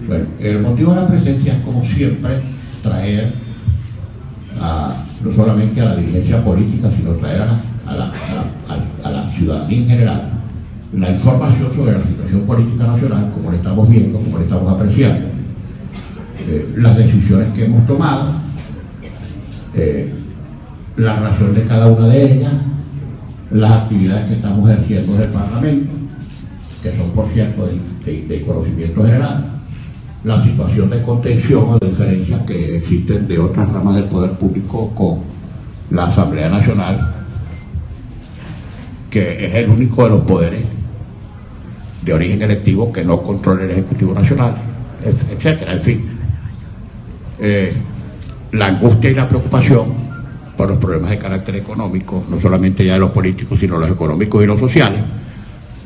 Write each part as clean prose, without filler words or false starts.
Bueno, el motivo de la presencia es, como siempre, traer no solamente a la dirigencia política, sino traer a la ciudadanía en general la información sobre la situación política nacional, como la estamos viendo, como la estamos apreciando, las decisiones que hemos tomado, la razón de cada una de ellas, las actividades que estamos ejerciendo desde el Parlamento, que son, por cierto, de conocimiento general, la situación de contención o de diferencias que existen de otras ramas del poder público con la Asamblea Nacional, que es el único de los poderes de origen electivo que no controla el Ejecutivo Nacional, etcétera. En fin, la angustia y la preocupación por los problemas de carácter económico, no solamente ya de los políticos, sino los económicos y los sociales,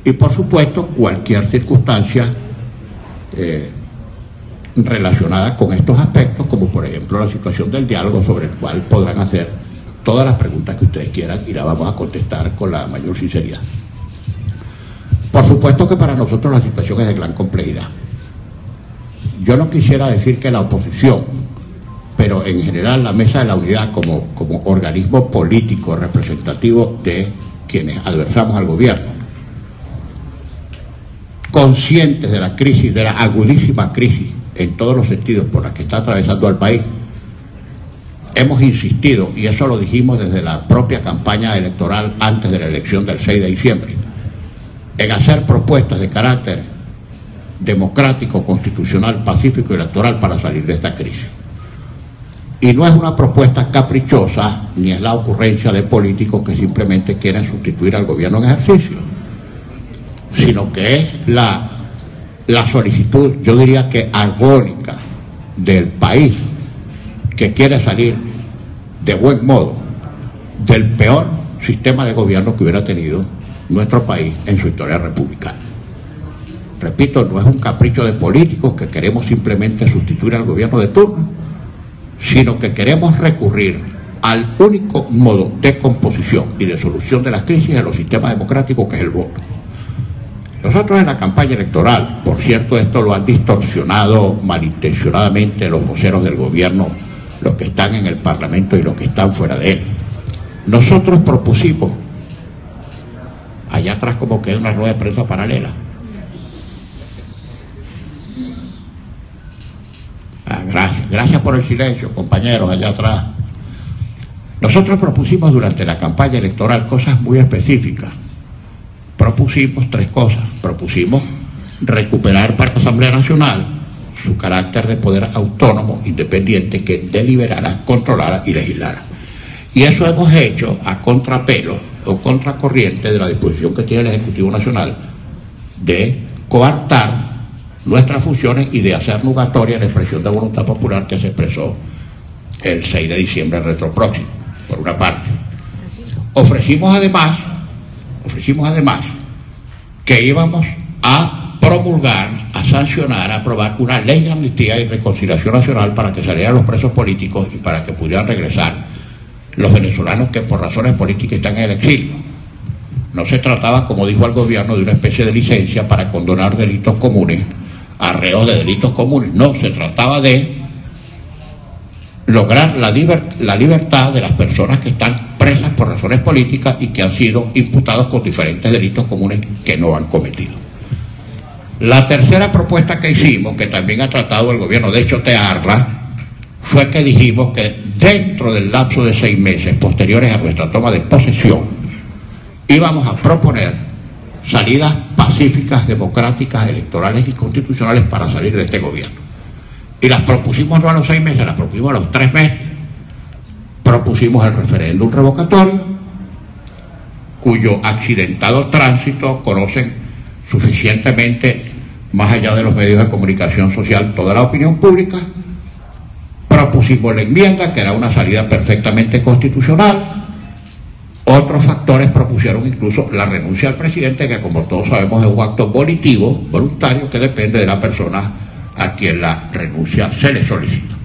y por supuesto cualquier circunstancia relacionada con estos aspectos, como por ejemplo la situación del diálogo, sobre el cual podrán hacer todas las preguntas que ustedes quieran y las vamos a contestar con la mayor sinceridad. Por supuesto que para nosotros la situación es de gran complejidad. Yo no quisiera decir que la oposición, pero en general la Mesa de la Unidad como organismo político representativo de quienes adversamos al gobierno, conscientes de la crisis, de la agudísima crisis en todos los sentidos por la que está atravesando el país, hemos insistido, y eso lo dijimos desde la propia campaña electoral antes de la elección del 6 de diciembre, en hacer propuestas de carácter democrático, constitucional, pacífico y electoral para salir de esta crisis. Y no es una propuesta caprichosa, ni es la ocurrencia de políticos que simplemente quieren sustituir al gobierno en ejercicio, sino que es la solicitud, yo diría que agónica, del país que quiere salir de buen modo del peor sistema de gobierno que hubiera tenido nuestro país en su historia republicana. Repito, no es un capricho de políticos que queremos simplemente sustituir al gobierno de turno, sino que queremos recurrir al único modo de composición y de solución de las crisis de los sistemas democráticos, que es el voto. Nosotros en la campaña electoral, por cierto, esto lo han distorsionado malintencionadamente los voceros del gobierno, los que están en el Parlamento y los que están fuera de él. Nosotros propusimos, allá atrás como que hay una rueda de prensa paralela. Gracias por el silencio, compañeros, allá atrás. Nosotros propusimos durante la campaña electoral cosas muy específicas. Propusimos tres cosas. Propusimos recuperar para la Asamblea Nacional su carácter de poder autónomo, independiente, que deliberara, controlara y legislara. Y eso hemos hecho a contrapelo o contracorriente de la disposición que tiene el Ejecutivo Nacional de coartar nuestras funciones y de hacer nugatoria la expresión de voluntad popular que se expresó el 6 de diciembre retropróximo, por una parte. Ofrecimos además que íbamos a promulgar, a sancionar, a aprobar una ley de amnistía y reconciliación nacional para que salieran los presos políticos y para que pudieran regresar los venezolanos que por razones políticas están en el exilio. No se trataba, como dijo el gobierno, de una especie de licencia para condonar delitos comunes, arreos de delitos comunes. No, se trataba de lograr la libertad de las personas que están presas por razones políticas y que han sido imputados con diferentes delitos comunes que no han cometido. La tercera propuesta que hicimos, que también ha tratado el gobierno de chotearla, fue que dijimos que dentro del lapso de 6 meses posteriores a nuestra toma de posesión íbamos a proponer salidas pacíficas, democráticas, electorales y constitucionales para salir de este gobierno. Y las propusimos no a los 6 meses, las propusimos a los 3 meses. Propusimos el referéndum revocatorio, cuyo accidentado tránsito conocen suficientemente, más allá de los medios de comunicación social, toda la opinión pública. Propusimos la enmienda, que era una salida perfectamente constitucional. Otros factores propusieron incluso la renuncia al presidente, que como todos sabemos es un acto volitivo, voluntario, que depende de la persona a quien la renuncia se le solicita.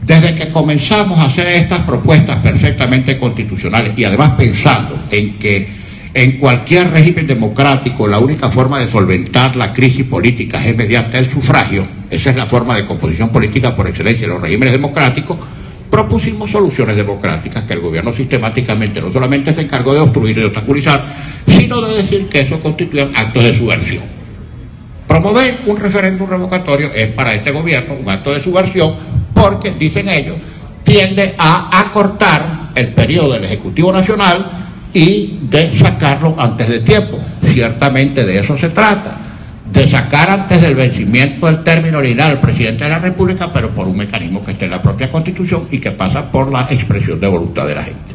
Desde que comenzamos a hacer estas propuestas perfectamente constitucionales y además pensando en que En cualquier régimen democrático, la única forma de solventar la crisis política es mediante el sufragio. Esa es la forma de composición política por excelencia de los regímenes democráticos. Propusimos soluciones democráticas que el gobierno sistemáticamente no solamente se encargó de obstruir y de obstaculizar, sino de decir que eso constituía actos de subversión. Promover un referéndum revocatorio es para este gobierno un acto de subversión porque, dicen ellos, tiende a acortar el periodo del Ejecutivo Nacional y de sacarlo antes de tiempo. Ciertamente de eso se trata, de sacar antes del vencimiento del término ordinario al presidente de la República, pero por un mecanismo que esté en la propia Constitución y que pasa por la expresión de voluntad de la gente.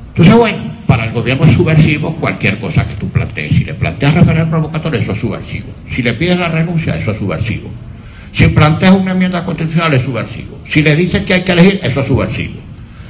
Entonces, bueno, para el gobierno es subversivo cualquier cosa que tú plantees. Si le planteas referéndum revocatorio, eso es subversivo. Si le pides la renuncia, eso es subversivo. Si planteas una enmienda constitucional, es subversivo. Si le dices que hay que elegir, eso es subversivo.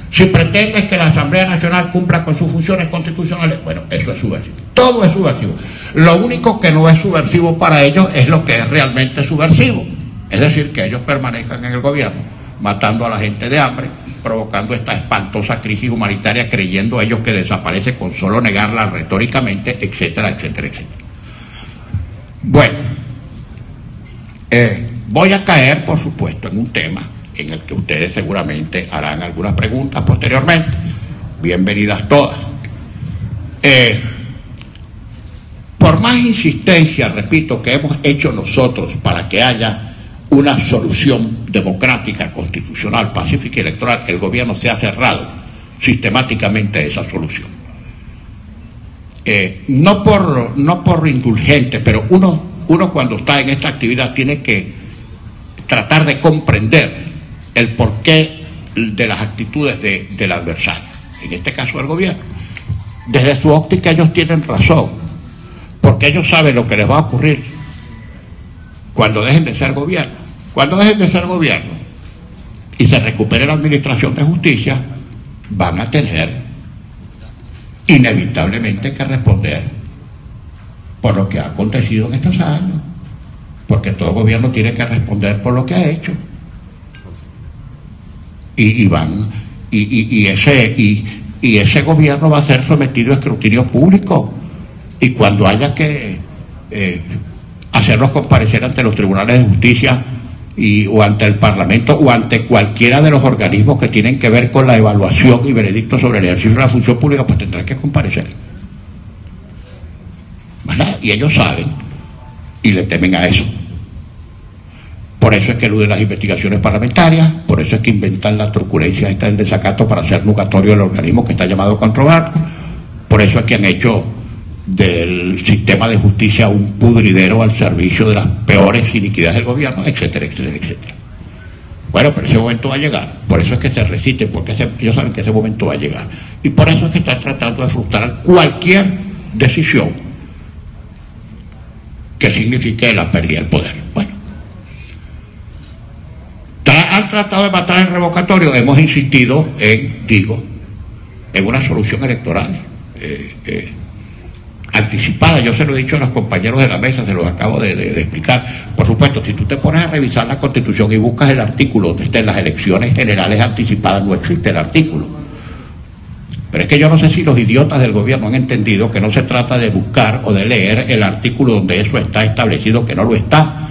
Si pretendes que la Asamblea Nacional cumpla con sus funciones constitucionales, bueno, eso es subversivo. Todo es subversivo. Lo único que no es subversivo para ellos es lo que es realmente subversivo. Es decir, que ellos permanezcan en el gobierno, matando a la gente de hambre, provocando esta espantosa crisis humanitaria, creyendo ellos que desaparece con solo negarla retóricamente, etcétera, etcétera, etcétera. Bueno, voy a caer, por supuesto, en un tema en el que ustedes seguramente harán algunas preguntas posteriormente. Bienvenidas todas. Por más insistencia, repito, que hemos hecho nosotros para que haya una solución democrática, constitucional, pacífica y electoral, el gobierno se ha cerrado sistemáticamente a esa solución. No por indulgente, pero uno cuando está en esta actividad tiene que tratar de comprender el porqué de las actitudes del adversario, en este caso del gobierno. Desde su óptica ellos tienen razón, porque ellos saben lo que les va a ocurrir cuando dejen de ser gobierno. Cuando dejen de ser gobierno y se recupere la administración de justicia, van a tener inevitablemente que responder por lo que ha acontecido en estos años, porque todo gobierno tiene que responder por lo que ha hecho. Y ese gobierno va a ser sometido a escrutinio público, y cuando haya que hacerlos comparecer ante los tribunales de justicia o ante el Parlamento o ante cualquiera de los organismos que tienen que ver con la evaluación y veredicto sobre el ejercicio de la función pública, pues tendrán que comparecer, ¿verdad? Y ellos saben y le temen a eso. Por eso es que eluden las investigaciones parlamentarias, por eso es que inventan la truculencia esta del desacato para hacer nugatorio el organismo que está llamado a controlar, por eso es que han hecho del sistema de justicia un pudridero al servicio de las peores iniquidades del gobierno, etcétera, etcétera, etcétera. Bueno, pero ese momento va a llegar, por eso es que se resisten, porque ellos saben que ese momento va a llegar, y por eso es que están tratando de frustrar cualquier decisión que signifique la pérdida del poder. Bueno, han tratado de matar el revocatorio, hemos insistido en una solución electoral anticipada. Yo se lo he dicho a los compañeros de la mesa, se los acabo de explicar. Por supuesto, si tú te pones a revisar la Constitución y buscas el artículo donde estén las elecciones generales anticipadas, no existe el artículo. Pero es que yo no sé si los idiotas del gobierno han entendido que no se trata de buscar o de leer el artículo donde eso está establecido, que no lo está.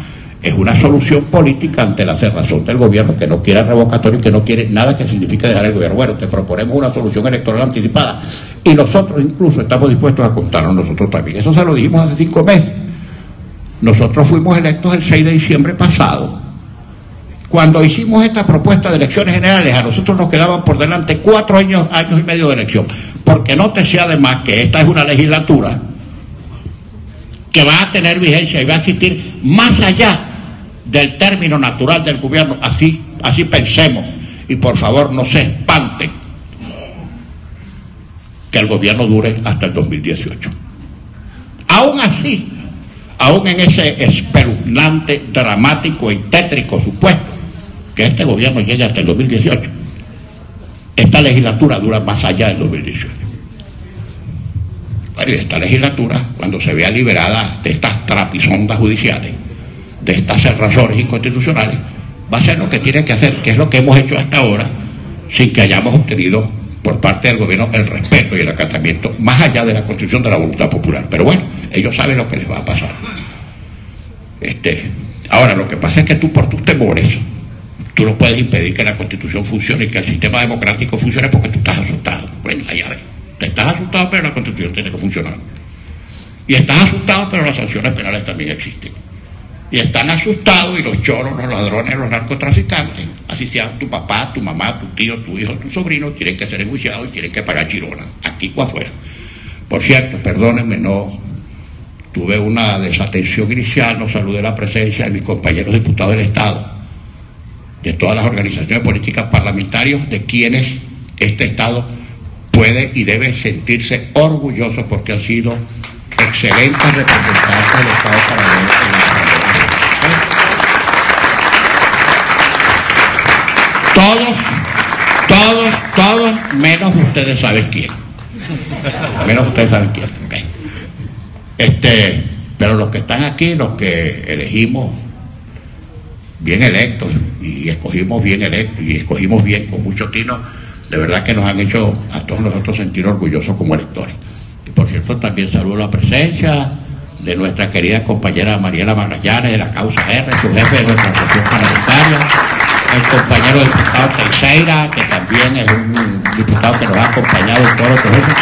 Es una solución política ante la cerrazón del gobierno, que no quiere revocatorio, que no quiere nada que signifique dejar el gobierno. Bueno, te proponemos una solución electoral anticipada y nosotros incluso estamos dispuestos a contarnos nosotros también. Eso se lo dijimos hace 5 meses. Nosotros fuimos electos el 6 de diciembre pasado. Cuando hicimos esta propuesta de elecciones generales, a nosotros nos quedaban por delante 4 años y medio de elección, porque no te sea además que esta es una legislatura que va a tener vigencia y va a existir más allá del término natural del gobierno. Así pensemos, y por favor no se espanten que el gobierno dure hasta el 2018. Aún así, aún en ese espeluznante, dramático y tétrico supuesto que este gobierno llegue hasta el 2018, esta legislatura dura más allá del 2018. Bueno, y esta legislatura, cuando se vea liberada de estas trapisondas judiciales, de estas cerrazones inconstitucionales, va a hacer lo que tiene que hacer, que es lo que hemos hecho hasta ahora, sin que hayamos obtenido por parte del gobierno el respeto y el acatamiento, más allá de la Constitución, de la voluntad popular. Pero bueno, ellos saben lo que les va a pasar. Ahora, lo que pasa es que tú, por tus temores, tú no puedes impedir que la Constitución funcione y que el sistema democrático funcione porque tú estás asustado. Bueno, allá ves. Te estás asustado, pero la Constitución tiene que funcionar. Y estás asustado, pero las sanciones penales también existen. Y están asustados y los choros, los ladrones, los narcotraficantes, así sean tu papá, tu mamá, tu tío, tu hijo, tu sobrino, tienen que ser enjuiciados y tienen que pagar chirona, aquí o afuera. Por cierto, perdónenme, no tuve una desatención inicial, no saludé la presencia de mis compañeros diputados del Estado, de todas las organizaciones políticas parlamentarias, de quienes este Estado puede y debe sentirse orgulloso porque han sido excelentes representantes del Estado panameño en la Asamblea. Todos, menos ustedes saben quién. Menos ustedes saben quién. Okay. Pero los que están aquí, los que elegimos bien electos y escogimos bien electos y escogimos bien con mucho tino, de verdad que nos han hecho a todos nosotros sentir orgullosos como electores. Y por cierto, también saludo la presencia de nuestra querida compañera Mariela Magallanes de la Causa R, su jefe de nuestra sección parlamentaria, el compañero diputado Teixeira, que también es un diputado que nos ha acompañado en todos los procesos.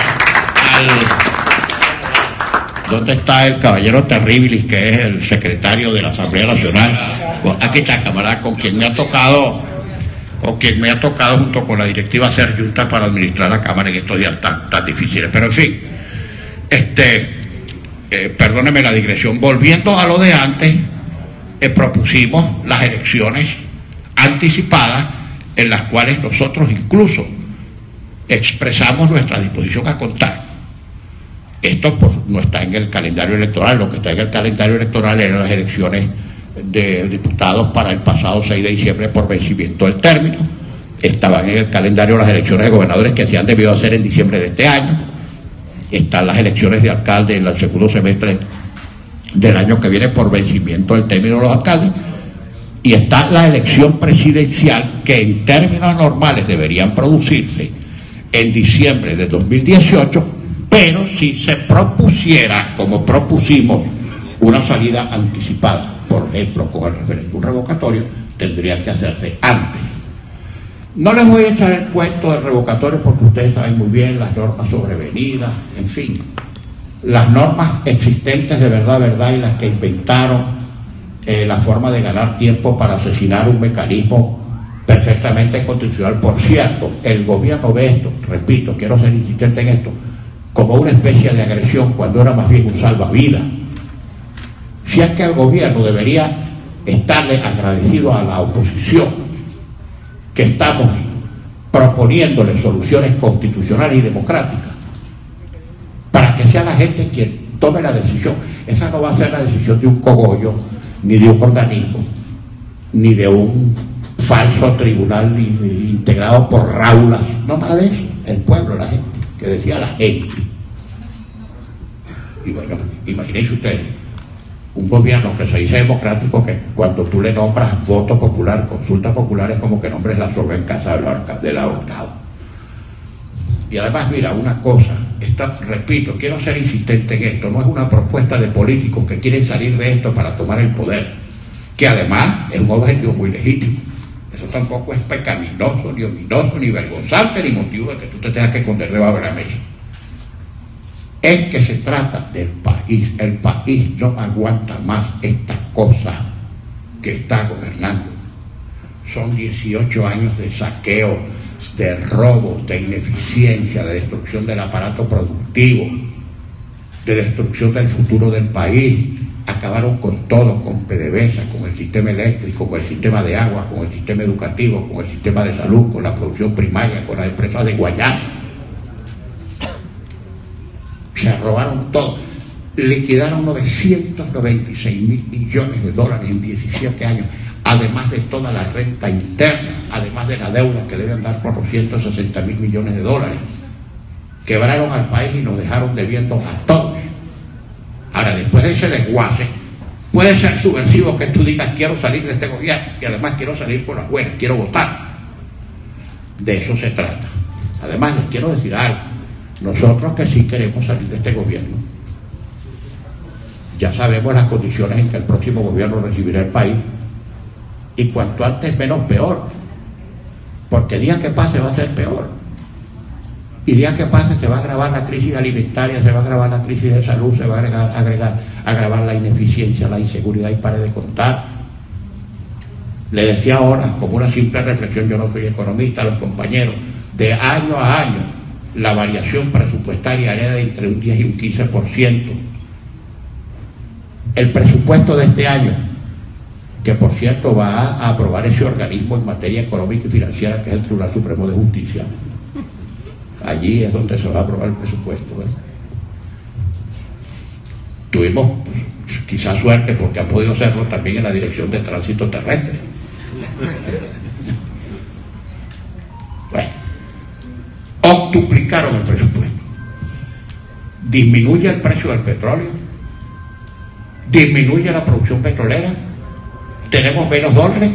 ¿Dónde está el caballero Terribilis, que es el secretario de la Asamblea Nacional? Aquí está, camarada, con quien me ha tocado junto con la directiva hacer junta para administrar la Cámara en estos días tan difíciles. Pero en fin, perdóneme la digresión. Volviendo a lo de antes, propusimos las elecciones anticipadas, en las cuales nosotros incluso expresamos nuestra disposición a contar. Esto pues no está en el calendario electoral. Lo que está en el calendario electoral eran las elecciones de diputados para el pasado 6 de diciembre por vencimiento del término. Estaban en el calendario las elecciones de gobernadores que se han debido hacer en diciembre de este año. Están las elecciones de alcalde en el segundo semestre del año que viene por vencimiento del término de los alcaldes. Y está la elección presidencial, que en términos normales deberían producirse en diciembre de 2018, pero si se propusiera, como propusimos, una salida anticipada, por ejemplo, con el referéndum revocatorio, tendría que hacerse antes. No les voy a echar el cuento del revocatorio porque ustedes saben muy bien las normas sobrevenidas, en fin, las normas existentes de verdad y las que inventaron la forma de ganar tiempo para asesinar un mecanismo perfectamente constitucional. Por cierto, el gobierno ve esto, repito, quiero ser insistente en esto, como una especie de agresión cuando era más bien un salvavidas. Si es que el gobierno debería estarle agradecido a la oposición, que estamos proponiéndole soluciones constitucionales y democráticas, para que sea la gente quien tome la decisión. Esa no va a ser la decisión de un cogollo, ni de un organismo, ni de un falso tribunal integrado por raulas, no, nada de eso. El pueblo, la gente, que decía la gente. Y bueno, imagínense ustedes, un gobierno que se dice democrático, que cuando tú le nombras voto popular, consulta popular, es como que nombres la soga en casa del ahorcado. Y además, mira, una cosa, repito, quiero ser insistente en esto, no es una propuesta de políticos que quieren salir de esto para tomar el poder, que además es un objetivo muy legítimo. Eso tampoco es pecaminoso, ni ominoso, ni vergonzante, ni motivo de que tú te tengas que esconder debajo de la mesa. Es que se trata del país. El país no aguanta más estas cosas que está gobernando. Son 18 años de saqueo, de robo, de ineficiencia, de destrucción del aparato productivo, de destrucción del futuro del país. Acabaron con todo, con PDVSA, con el sistema eléctrico, con el sistema de agua, con el sistema educativo, con el sistema de salud, con la producción primaria, con las empresas de Guayana. Se robaron todo. Liquidaron 996.000 millones de dólares en 17 años, además de toda la renta interna, además de la deuda que deben dar 460.000 millones de dólares. Quebraron al país y nos dejaron debiendo a todos. Ahora, después de ese desguace, puede ser subversivo que tú digas quiero salir de este gobierno y además quiero salir con las buenas, quiero votar. De eso se trata. Además, les quiero decir algo. Nosotros que sí queremos salir de este gobierno, ya sabemos las condiciones en que el próximo gobierno recibirá el país, y cuanto antes menos peor, porque día que pase va a ser peor, y día que pase se va a agravar la crisis alimentaria, se va a agravar la crisis de salud, se va a agravar la ineficiencia, la inseguridad, y pare de contar. Le decía ahora, como una simple reflexión, yo no soy economista, a los compañeros, de año a año la variación presupuestaria hereda entre un 10 y un 15%. El presupuesto de este año, que por cierto va a aprobar ese organismo en materia económica y financiera, que es el Tribunal Supremo de Justicia, allí es donde se va a aprobar el presupuesto, ¿eh? Tuvimos quizás suerte porque ha podido serlo también en la Dirección de Tránsito Terrestre. Bueno, octuplicaron el presupuesto, disminuye el precio del petróleo, disminuye la producción petrolera, tenemos menos dólares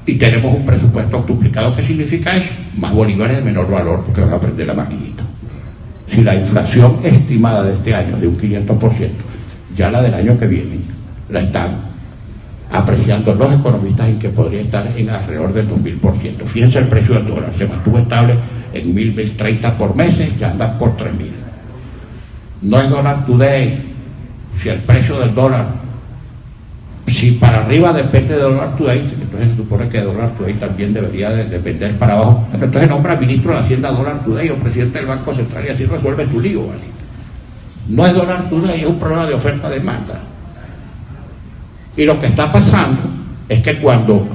y tenemos un presupuesto octuplicado. ¿Qué significa eso? Más bolívares de menor valor, porque van a prender la maquinita. Si la inflación estimada de este año de un 500%, ya la del año que viene la están apreciando los economistas en que podría estar en alrededor del 2000%. Fíjense el precio del dólar, se mantuvo estable en 1.030 por meses, ya anda por 3.000. No es dólar today. Si el precio del dólar, si para arriba depende de dólar today, entonces se supone que dólar today también debería de depender para abajo. Entonces nombra ministro de Hacienda dólar today o presidente del Banco Central y así resuelve tu lío, ¿vale? No es dólar today, es un problema de oferta-demanda. Y lo que está pasando es que cuando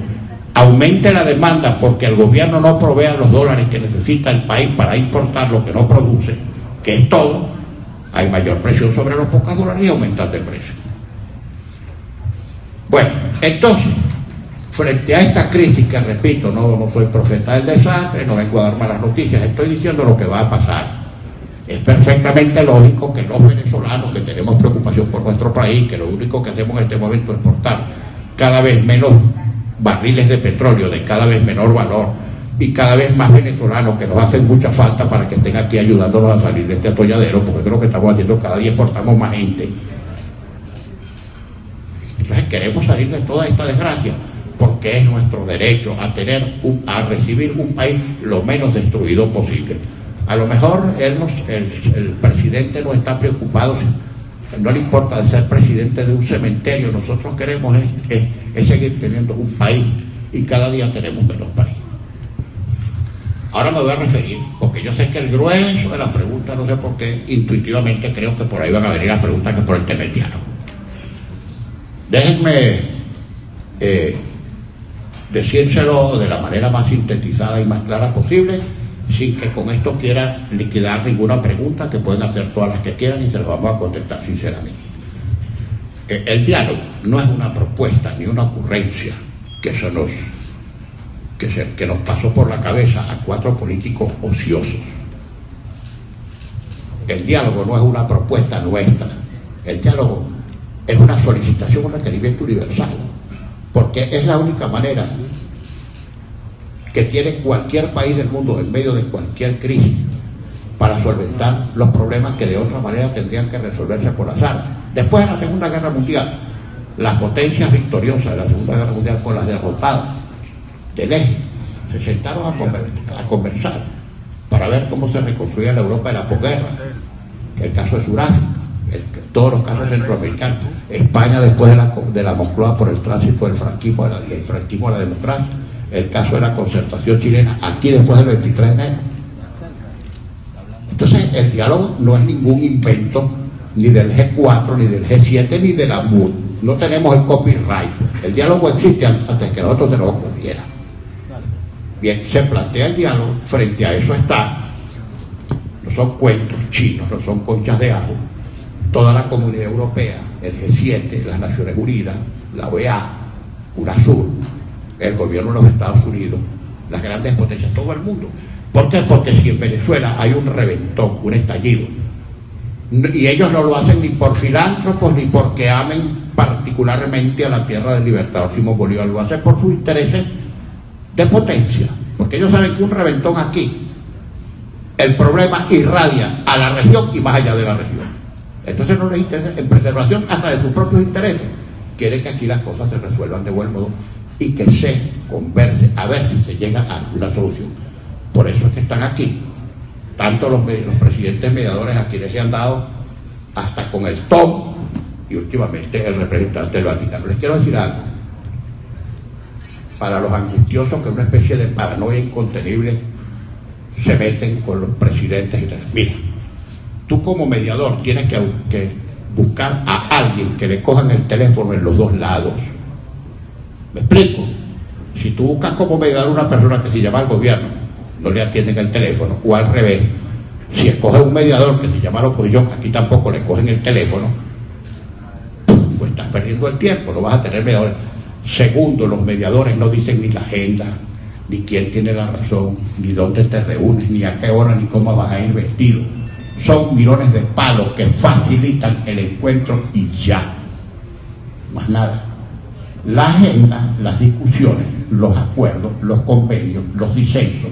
aumente la demanda porque el gobierno no provea los dólares que necesita el país para importar lo que no produce, que es todo, hay mayor presión sobre los pocos dólares y aumentan de precio. Bueno, entonces, frente a esta crisis, que repito, no soy profeta del desastre, no vengo a dar malas noticias, estoy diciendo lo que va a pasar. Es perfectamente lógico que los venezolanos que tenemos preocupación por nuestro país, que lo único que hacemos en este momento es exportar cada vez menos barriles de petróleo de cada vez menor valor, y cada vez más venezolanos que nos hacen mucha falta para que estén aquí ayudándonos a salir de este atolladero, porque creo que estamos haciendo, cada día exportamos más gente. Entonces queremos salir de toda esta desgracia, porque es nuestro derecho a recibir un país lo menos destruido posible. A lo mejor el presidente no está preocupado, no le importa de ser presidente de un cementerio. Nosotros queremos es seguir teniendo un país, y cada día tenemos menos país. Ahora me voy a referir, porque yo sé que el grueso de las preguntas, no sé por qué, intuitivamente creo que por ahí van a venir las preguntas que por el tema del diálogo. Déjenme decírselo de la manera más sintetizada y más clara posible, sin que con esto quiera liquidar ninguna pregunta, que pueden hacer todas las que quieran y se las vamos a contestar sinceramente. El diálogo no es una propuesta ni una ocurrencia que nos pasó por la cabeza a 4 políticos ociosos. El diálogo no es una propuesta nuestra. El diálogo es una solicitación, un requerimiento universal, porque es la única manera que tiene cualquier país del mundo en medio de cualquier crisis para solventar los problemas que de otra manera tendrían que resolverse por las armas. Después de la Segunda Guerra Mundial, las potencias victoriosas de la Segunda Guerra Mundial con las derrotadas del eje se sentaron a conversar para ver cómo se reconstruía la Europa de la posguerra. El caso de Sudáfrica, todos los casos centroamericanos, España después de la Moncloa por el tránsito del franquismo a la democracia, el caso de la concertación chilena aquí después del 23 de enero. Entonces el diálogo no es ningún invento ni del G4, ni del G7, ni de la MUD. No tenemos el copyright. El diálogo existe antes que a nosotros se nos ocurriera. Bien, se plantea el diálogo, frente a eso está, no son cuentos chinos, no son conchas de ajo, toda la Comunidad Europea, el G7, las Naciones Unidas, la OEA, UNASUR, el gobierno de los Estados Unidos, las grandes potencias, todo el mundo. ¿Por qué? Porque si en Venezuela hay un reventón, un estallido, y ellos no lo hacen ni por filántropos ni porque amen particularmente a la tierra del libertador Simón Bolívar, lo hacen por sus intereses de potencia, porque ellos saben que un reventón aquí el problema irradia a la región y más allá de la región. Entonces no les interesa, en preservación hasta de sus propios intereses, quiere que aquí las cosas se resuelvan de buen modo y que se converse, a ver si se llega a una solución. Por eso es que están aquí, tanto los presidentes mediadores a quienes se han dado, hasta con el TOM y últimamente el representante del Vaticano. Les quiero decir algo, para los angustiosos que una especie de paranoia incontenible se meten con los presidentes y tal. Mira, tú como mediador tienes que buscar a alguien que le cojan el teléfono en los dos lados. ¿Me explico? Si tú buscas como mediador una persona que se llama al gobierno, no le atienden el teléfono, o al revés, si escoges un mediador que se llama a la oposición, aquí tampoco le cogen el teléfono, pues estás perdiendo el tiempo, no vas a tener mediadores. Segundo, los mediadores no dicen ni la agenda, ni quién tiene la razón, ni dónde te reúnes, ni a qué hora, ni cómo vas a ir vestido. Son mirones de palo que facilitan el encuentro y ya, más nada. La agenda, las discusiones, los acuerdos, los convenios, los disensos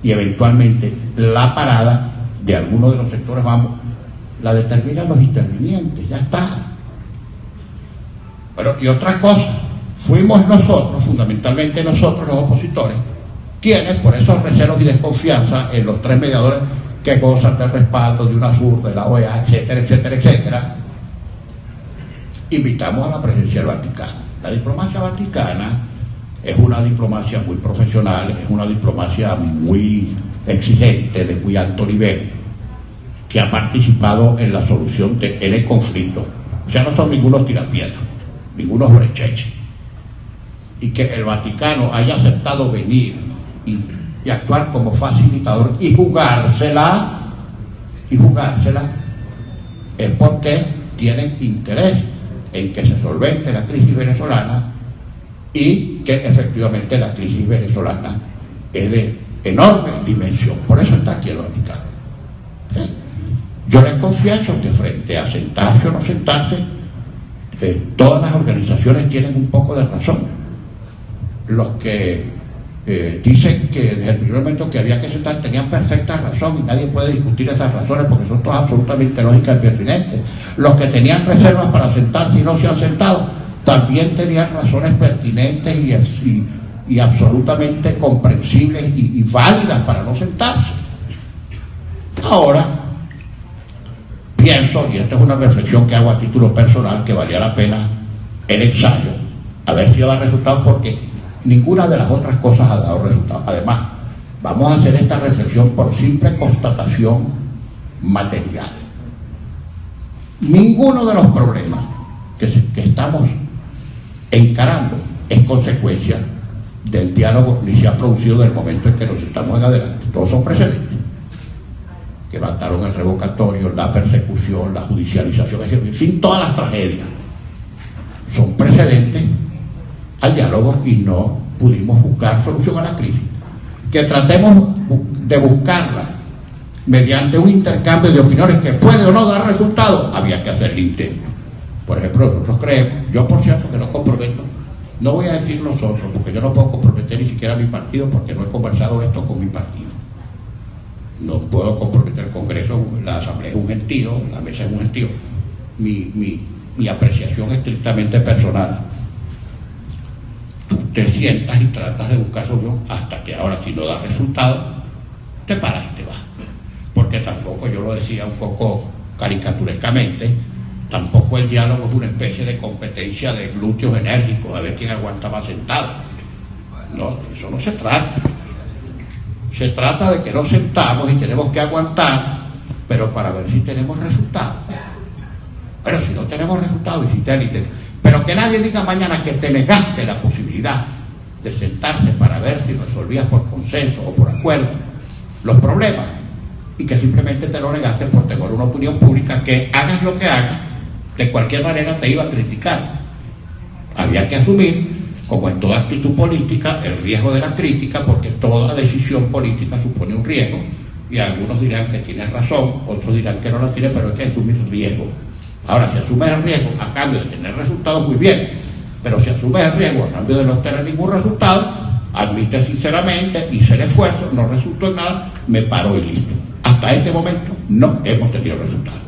y eventualmente la parada de alguno de los sectores, vamos, la determinan los intervinientes, ya está. Pero y otra cosa, fuimos nosotros, fundamentalmente nosotros los opositores, quienes por esos recelos y desconfianza en los tres mediadores que gozan del respaldo de UNASUR, de la OEA, etcétera, etcétera, etcétera, invitamos a la presencia del Vaticano. La diplomacia vaticana es una diplomacia muy profesional, es una diplomacia muy exigente, de muy alto nivel, que ha participado en la solución de N conflictos. O sea, no son ningunos tirapiedras, ningunos brecheches. Y que el Vaticano haya aceptado venir y actuar como facilitador y jugársela, es porque tienen interés en que se solvente la crisis venezolana y que efectivamente la crisis venezolana es de enorme dimensión. Por eso está aquí el Vaticano. ¿Sí? Yo les confieso que frente a sentarse o no sentarse, todas las organizaciones tienen un poco de razón. Los que dicen que desde el primer momento que había que sentar tenían perfecta razón y nadie puede discutir esas razones porque son todas absolutamente lógicas y pertinentes. Los que tenían reservas para sentarse y no se han sentado también tenían razones pertinentes y absolutamente comprensibles y válidas para no sentarse. Ahora pienso, y esta es una reflexión que hago a título personal, que valía la pena el ensayo, a ver si da resultados, porque ninguna de las otras cosas ha dado resultados. Además, vamos a hacer esta reflexión por simple constatación material. Ninguno de los problemas que estamos encarando es consecuencia del diálogo ni se ha producido desde el momento en que nos estamos en adelante. Todos son precedentes que levantaron el revocatorio, la persecución, la judicialización, en fin, todas las tragedias son precedentes al diálogo y no pudimos buscar solución a la crisis. Que tratemos de buscarla mediante un intercambio de opiniones que puede o no dar resultados, había que hacer el intento. Por ejemplo, nosotros creemos, yo por cierto que no comprometo, no voy a decir nosotros, porque yo no puedo comprometer ni siquiera a mi partido, porque no he conversado esto con mi partido. No puedo comprometer el Congreso, la Asamblea es un gentío, la mesa es un gentío. Mi apreciación es estrictamente personal. Tú te sientas y tratas de buscar solución hasta que ahora, si no da resultado, te paras y te vas. Porque tampoco, yo lo decía un poco caricaturescamente, tampoco el diálogo es una especie de competencia de glúteos enérgicos, a ver quién aguanta más sentado. No, de eso no se trata. Se trata de que nos sentamos y tenemos que aguantar, pero para ver si tenemos resultados. Pero si no tenemos resultados, pero que nadie diga mañana que te negaste la posibilidad de sentarse para ver si resolvías por consenso o por acuerdo los problemas, y que simplemente te lo negaste por tener una opinión pública que, hagas lo que hagas, de cualquier manera te iba a criticar. Había que asumir, como en toda actitud política, el riesgo de la crítica, porque toda decisión política supone un riesgo, y algunos dirán que tienes razón, otros dirán que no la tiene, pero hay que asumir riesgo. Ahora, si asumes el riesgo a cambio de tener resultados, muy bien, pero si asumes el riesgo a cambio de no tener ningún resultado, admite sinceramente, hice el esfuerzo, no resultó en nada, me paro y listo. Hasta este momento no hemos tenido resultados.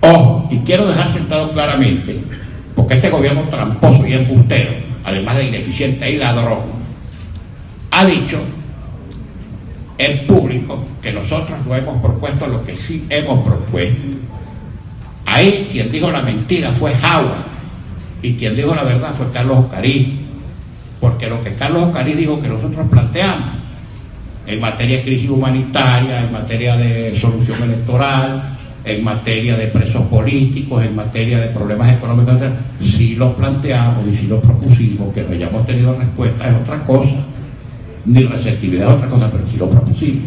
Ojo, y quiero dejar sentado claramente, porque este gobierno tramposo y embustero, además de ineficiente y ladrón, ha dicho en público que nosotros no hemos propuesto lo que sí hemos propuesto. Ahí quien dijo la mentira fue Howard y quien dijo la verdad fue Carlos Ocarí, porque lo que Carlos Ocarí dijo que nosotros planteamos en materia de crisis humanitaria, en materia de solución electoral, en materia de presos políticos, en materia de problemas económicos, sí lo planteamos y sí lo propusimos. Que no hayamos tenido respuesta es otra cosa, ni receptividad es otra cosa, pero sí lo propusimos.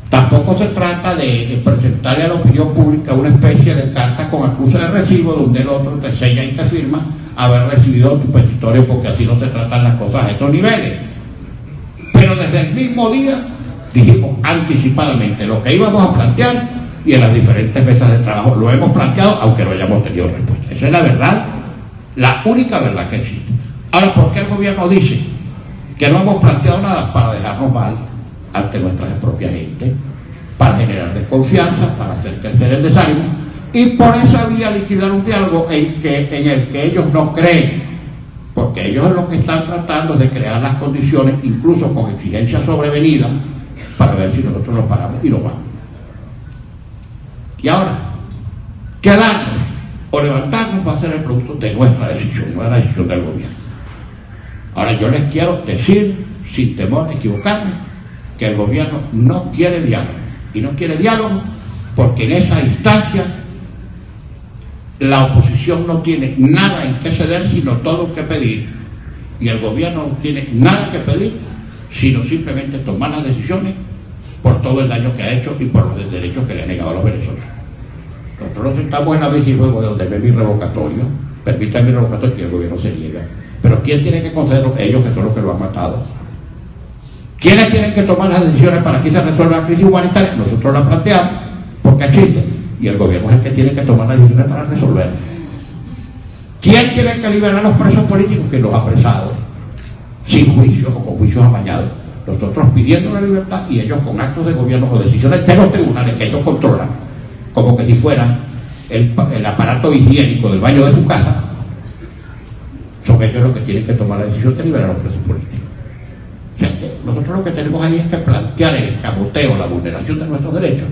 Tampoco se trata de presentarle a la opinión pública una especie de carta con acuse de recibo donde el otro te sella y te firma haber recibido tu petitorio, porque así no se tratan las cosas a estos niveles. Pero desde el mismo día dijimos anticipadamente lo que íbamos a plantear y en las diferentes mesas de trabajo lo hemos planteado, aunque no hayamos tenido respuesta. Esa es la verdad, la única verdad que existe. Ahora, ¿por qué el gobierno dice que no hemos planteado nada? Para dejarnos mal ante nuestra propia gente, para generar desconfianza, para hacer crecer el desánimo, y por esa vía liquidar un diálogo en el que ellos no creen, porque ellos es lo que están tratando de crear las condiciones, incluso con exigencias sobrevenidas, para ver si nosotros nos paramos y nos vamos. Y ahora, quedarnos o levantarnos va a ser el producto de nuestra decisión, no de la decisión del gobierno. Ahora, yo les quiero decir, sin temor a equivocarme, que el gobierno no quiere diálogo, y no quiere diálogo porque en esa instancia la oposición no tiene nada en que ceder, sino todo que pedir, y el gobierno no tiene nada que pedir, sino simplemente tomar las decisiones por todo el daño que ha hecho y por los derechos que le ha negado a los venezolanos. Nosotros nos sentamos en la mesa y luego de donde ve mi revocatorio, permita mi revocatorio, y el gobierno se niega. Pero ¿quién tiene que concederlo? Ellos, que son los que lo han matado. ¿Quiénes tienen que tomar las decisiones para que se resuelva la crisis humanitaria? Nosotros la planteamos porque existe, y el gobierno es el que tiene que tomar las decisiones para resolverla. ¿Quién tiene que liberar a los presos políticos? Que los apresados, sin juicio o con juicios amañados. Nosotros pidiendo la libertad y ellos con actos de gobierno o decisiones de los tribunales que ellos controlan, como que si fuera el aparato higiénico del baño de su casa, son ellos los que tienen que tomar la decisión de liberar a los presos políticos. O sea, que nosotros lo que tenemos ahí es que plantear el escamoteo, la vulneración de nuestros derechos,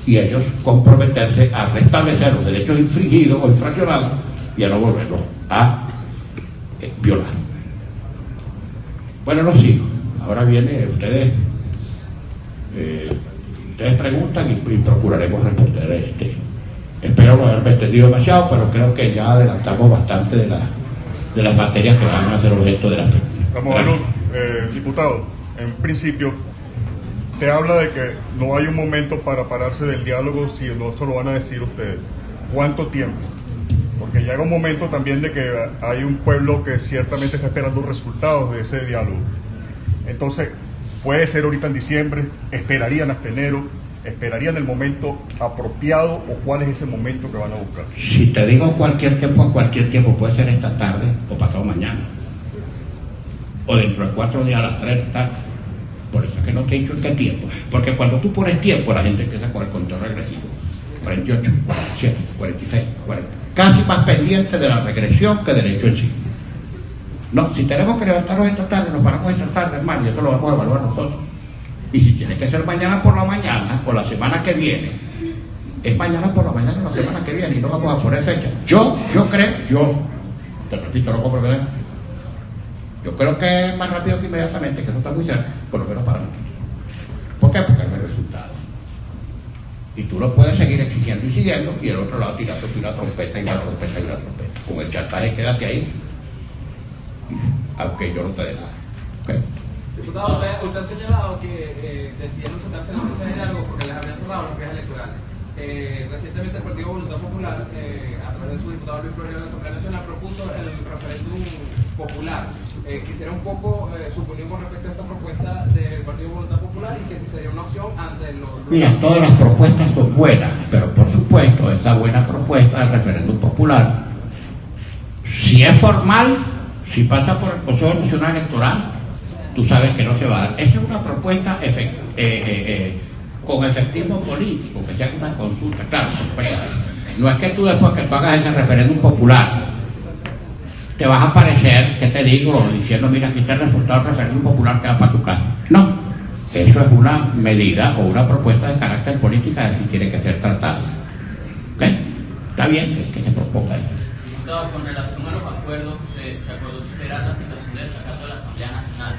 y ellos comprometerse a restablecer los derechos infringidos o infraccionados y a no volverlos a violar. Bueno, no sigo. Ahora viene, ustedes preguntan y procuraremos responder. Espero no haberme extendido demasiado, pero creo que ya adelantamos bastante de las materias que van a ser objeto de las preguntas. Diputado, en principio, te habla de que no hay un momento para pararse del diálogo, si no, eso lo van a decir ustedes. ¿Cuánto tiempo? Porque llega un momento también de que hay un pueblo que ciertamente está esperando resultados de ese diálogo. Entonces, puede ser ahorita en diciembre, esperarían hasta enero, esperarían el momento apropiado, o cuál es ese momento que van a buscar. Si te digo cualquier tiempo, puede ser esta tarde o pasado mañana, o dentro de 4 días a las 3 de la tarde. Por eso es que no te he dicho en qué tiempo, porque cuando tú pones tiempo la gente empieza con el conteo regresivo. 48, 47, 46, 40, casi más pendiente de la regresión que del hecho en sí. No, si tenemos que levantarnos esta tarde, nos paramos esta tarde, hermano, y eso lo vamos a evaluar nosotros. Y si tiene que ser mañana por la mañana o la semana que viene, es mañana por la mañana o la semana que viene, y no vamos a poner fecha. Yo creo, te repito, no compro ver. Yo creo que es más rápido que inmediatamente, que eso está muy cerca, por lo menos para nosotros. ¿Por qué? Porque no hay resultado. Y tú lo puedes seguir exigiendo y siguiendo, y el otro lado tirando una trompeta y una trompeta y una trompeta. Con el chantaje, quédate ahí, aunque yo no te dejo. ¿Okay? Diputado, usted ha señalado que decidieron sentarse en la mesa de diálogo porque les habían cerrado los días electorales. Recientemente el Partido Voluntad Popular, a través de su diputado Luis Flores de la Asamblea Nacional, propuso el referéndum popular. Quisiera un poco su opinión con respecto a esta propuesta del Partido Voluntad Popular, y que si sería una opción ante los... Mira, todas las propuestas son buenas, pero por supuesto esa buena propuesta del referéndum popular, si es formal, si pasa por el Consejo Nacional Electoral, tú sabes que no se va a dar. Esa es una propuesta con efectismo político, que sea una consulta, claro, no es que tú después que tú hagas ese referéndum popular te vas a aparecer, que te digo, diciendo mira, aquí está el resultado del referéndum popular, que va para tu casa. No, eso es una medida o una propuesta de carácter política de si tiene que ser tratada. ¿Ok? Está bien que se proponga eso. Con relación a los acuerdos, se acordó superar la situación del desacato de la Asamblea Nacional.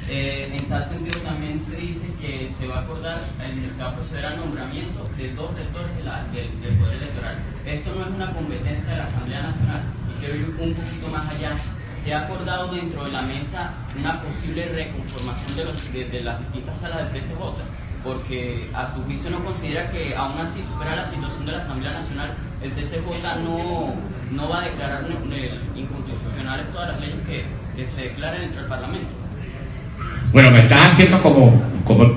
En tal sentido también se dice que se va a acordar, se va a proceder al nombramiento de 2 rectores del Poder Electoral. Esto no es una competencia de la Asamblea Nacional, y quiero ir un poquito más allá. Se ha acordado dentro de la mesa una posible reconformación de las distintas salas del TCJ, porque a su juicio no considera que aún así supera la situación de la Asamblea Nacional, el TCJ no va a declarar inconstitucionales todas las leyes que se declaren dentro del Parlamento. Bueno, me estás haciendo como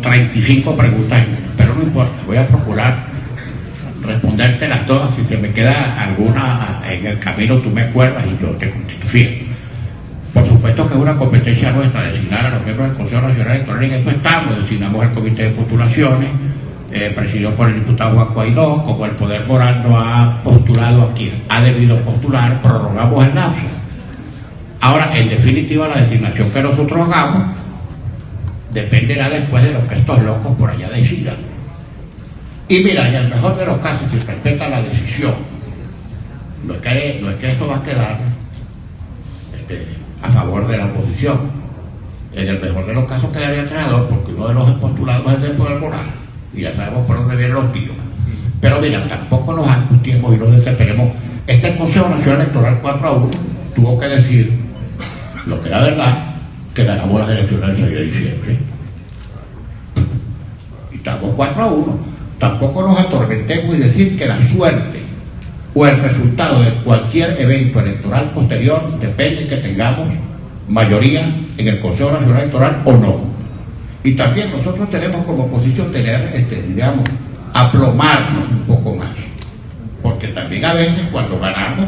35 preguntas, pero no importa, voy a procurar respondértelas todas. Si se me queda alguna en el camino, tú me acuerdas y yo te contesto. Fíjate, por supuesto que es una competencia nuestra designar a los miembros del Consejo Nacional Electoral, en eso estamos, designamos el Comité de Postulaciones, presidido por el diputado Juan Guaidó. Como el Poder Moral no ha postulado a quien ha debido postular, prorrogamos el lapso. Ahora, en definitiva, la designación que nosotros hagamos dependerá después de lo que estos locos por allá decidan. Y mira, en el mejor de los casos, si respeta la decisión, no es que eso va a quedar a favor de la oposición. En el mejor de los casos quedaría entrenador, porque uno de los postulados es del Poder Moral, y ya sabemos por dónde vienen los tiros. Pero mira, tampoco nos angustiemos y nos desesperemos. Este Consejo Nacional Electoral 4-1 tuvo que decir lo que era verdad, que ganamos las elecciones el 6 de diciembre. Y estamos 4-1. Tampoco nos atormentemos y decir que la suerte o el resultado de cualquier evento electoral posterior depende de que tengamos mayoría en el Consejo Nacional Electoral o no. Y también nosotros tenemos como oposición digamos, aplomarnos un poco más, porque también a veces cuando ganamos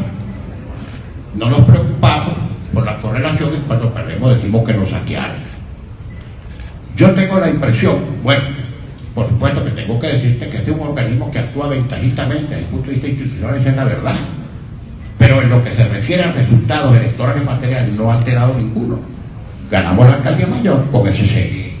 no nos preocupamos por la correlación, y cuando perdemos decimos que nos saquearon. Yo tengo la impresión, bueno, por supuesto que tengo que decirte que es un organismo que actúa ventajistamente desde el punto de vista institucional, esa es la verdad, pero en lo que se refiere a resultados electorales materiales no ha alterado ninguno. Ganamos la alcaldía mayor con ese serie,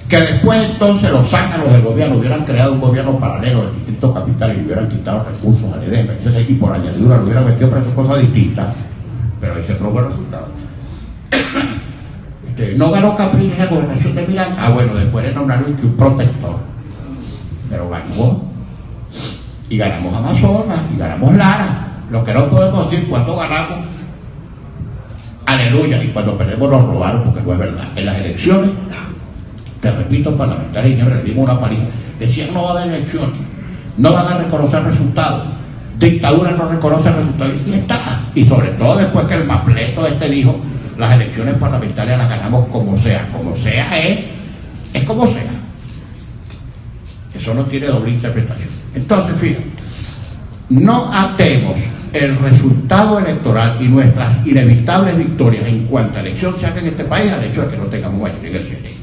que después entonces los zánganos del gobierno hubieran creado un gobierno paralelo del distrito capital y le hubieran quitado recursos al EDEMA, y por añadidura lo hubieran metido para hacer cosas distintas, pero ese fue un buen resultado. No ganó Capriles la gobernación de Miranda, bueno, después le nombraron un protector, pero ganó, y ganamos Amazonas, y ganamos Lara. Lo que no podemos decir cuando ganamos, aleluya, y cuando perdemos nos robaron, porque no es verdad. En las elecciones, te repito, parlamentarios, le dimos una paliza, decían no va a haber elecciones, no van a reconocer resultados, dictadura no reconoce resultados, y está. Y sobre todo después que el mapleto dijo, las elecciones parlamentarias las ganamos como sea es como sea. Eso no tiene doble interpretación. Entonces, fíjate, no atemos el resultado electoral y nuestras inevitables victorias en cuanto a elección se haga en este país al hecho de que no tengamos mayoría en el CNE.